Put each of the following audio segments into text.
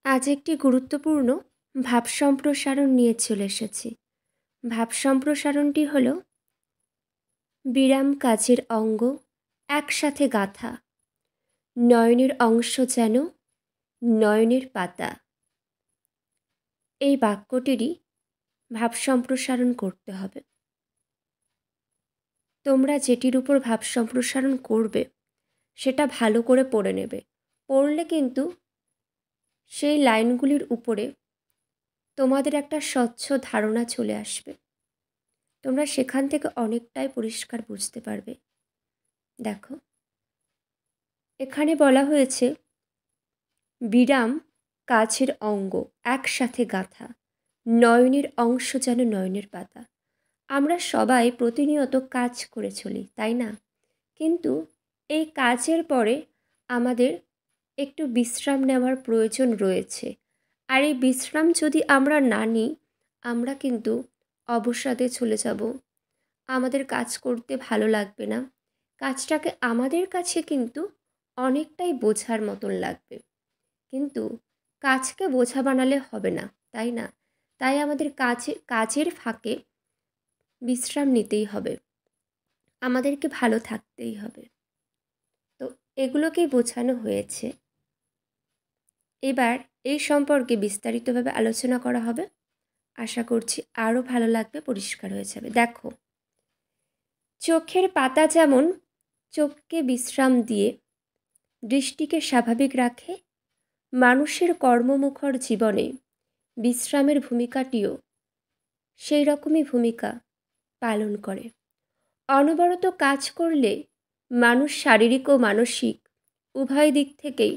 আজ একটি গুরুত্বপূর্ণ ভাব সম্প্রসারণ নিয়ে চলে এসেছি। ভাব সম্প্রসারণটি হল বিরাম কাজের অঙ্গ একসাথে গাঁথা, নয়নের অংশ যেন নয়নের পাতা। এই বাক্যটিরই ভাব সম্প্রসারণ করতে হবে। তোমরা যেটির উপর ভাব সম্প্রসারণ করবে সেটা ভালো করে পড়ে নেবে। পড়লে কিন্তু সেই লাইনগুলির উপরে তোমাদের একটা স্বচ্ছ ধারণা চলে আসবে। তোমরা সেখান থেকে অনেকটাই পরিষ্কার বুঝতে পারবে। দেখো, এখানে বলা হয়েছে বিরাম কাজের অঙ্গ একসাথে গাঁথা, নয়নের অংশ যেন নয়নের পাতা। আমরা সবাই প্রতিনিয়ত কাজ করে চলি, তাই না? কিন্তু এই কাজের পরে আমাদের একটু বিশ্রাম নেওয়ার প্রয়োজন রয়েছে। আর এই বিশ্রাম যদি আমরা না নিই, আমরা কিন্তু অবসাদে চলে যাব। আমাদের কাজ করতে ভালো লাগবে না। কাজটাকে আমাদের কাছে কিন্তু অনেকটাই বোঝার মতন লাগবে। কিন্তু কাজকে বোঝা বানালে হবে না, তাই না? তাই আমাদের কাজের ফাঁকে বিশ্রাম নিতেই হবে, আমাদেরকে ভালো থাকতেই হবে। তো এগুলোকেই বোঝানো হয়েছে। এবার এই সম্পর্কে বিস্তারিতভাবে আলোচনা করা হবে। আশা করছি আরও ভালো লাগবে, পরিষ্কার হয়ে যাবে। দেখো, চোখের পাতা যেমন চোখকে বিশ্রাম দিয়ে দৃষ্টিকে স্বাভাবিক রাখে, মানুষের কর্মমুখর জীবনে বিশ্রামের ভূমিকাটিও সেই রকমই ভূমিকা পালন করে। অনবরত কাজ করলে মানুষ শারীরিক ও মানসিক উভয় দিক থেকেই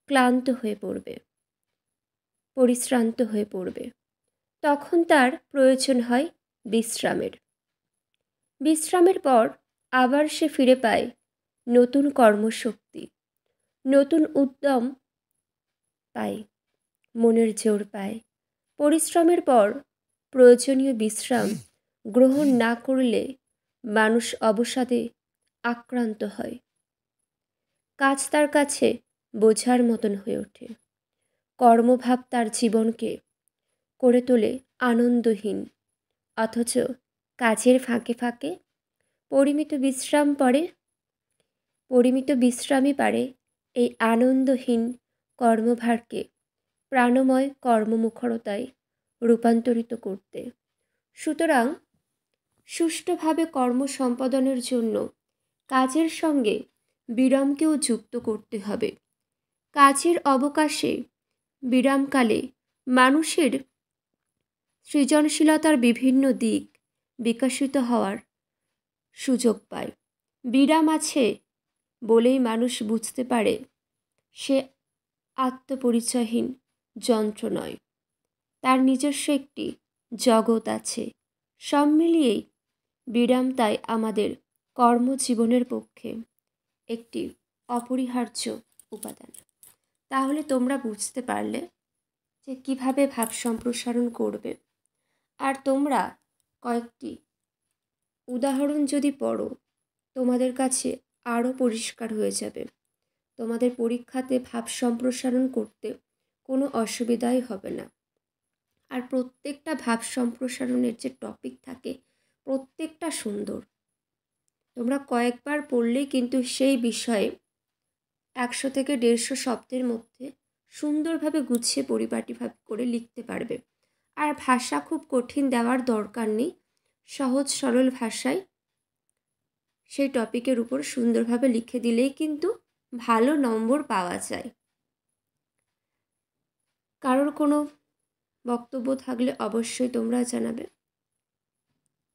ক্লান্ত হয়ে পড়বে, পরিশ্রান্ত হয়ে পড়বে। তখন তার প্রয়োজন হয় বিশ্রামের। বিশ্রামের পর আবার সে ফিরে পায় নতুন কর্মশক্তি, নতুন উদ্যম পায়, মনের জোর পায়। পরিশ্রমের পর প্রয়োজনীয় বিশ্রাম গ্রহণ না করলে মানুষ অবসাদে আক্রান্ত হয়। কাজ তার কাছে বোঝার মতন হয়ে ওঠে। কর্মভাব তার জীবনকে করে তোলে আনন্দহীন। অথচ কাজের ফাঁকে ফাঁকে পরিমিত বিশ্রামই পারে এই আনন্দহীন কর্মভারকে প্রাণময় কর্মমুখরতায় রূপান্তরিত করতে। সুতরাং সুষ্ঠুভাবে কর্ম সম্পাদনের জন্য কাজের সঙ্গে বিরামকেও যুক্ত করতে হবে। কাজের অবকাশে বিরামকালে মানুষের সৃজনশীলতার বিভিন্ন দিক বিকশিত হওয়ার সুযোগ পায়। বিরাম আছে বলেই মানুষ বুঝতে পারে সে আত্মপরিচয়হীন যন্ত্র নয়, তার নিজস্ব একটি জগৎ আছে। সব মিলিয়েই বিরাম তাই আমাদের কর্মজীবনের পক্ষে একটি অপরিহার্য উপাদান। তাহলে তোমরা বুঝতে পারলে যে কিভাবে ভাব সম্প্রসারণ করবে। আর তোমরা কয়েকটি উদাহরণ যদি পড়ো, তোমাদের কাছে আরও পরিষ্কার হয়ে যাবে। তোমাদের পরীক্ষাতে ভাব সম্প্রসারণ করতে কোনো অসুবিধাই হবে না। আর প্রত্যেকটা ভাব সম্প্রসারণের যে টপিক থাকে, প্রত্যেকটা সুন্দর। তোমরা কয়েকবার পড়লেই কিন্তু সেই বিষয়ে 100 থেকে 150 শব্দের মধ্যে সুন্দরভাবে গুছিয়ে পরিপাটিভাবে করে লিখতে পারবে। আর ভাষা খুব কঠিন দেওয়ার দরকার নেই। সহজ সরল ভাষায় সেই টপিকের উপর সুন্দরভাবে লিখে দিলেই কিন্তু ভালো নম্বর পাওয়া যায়। কারোর কোনো বক্তব্য থাকলে অবশ্যই তোমরা জানাবে।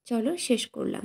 চলো, শেষ করলাম।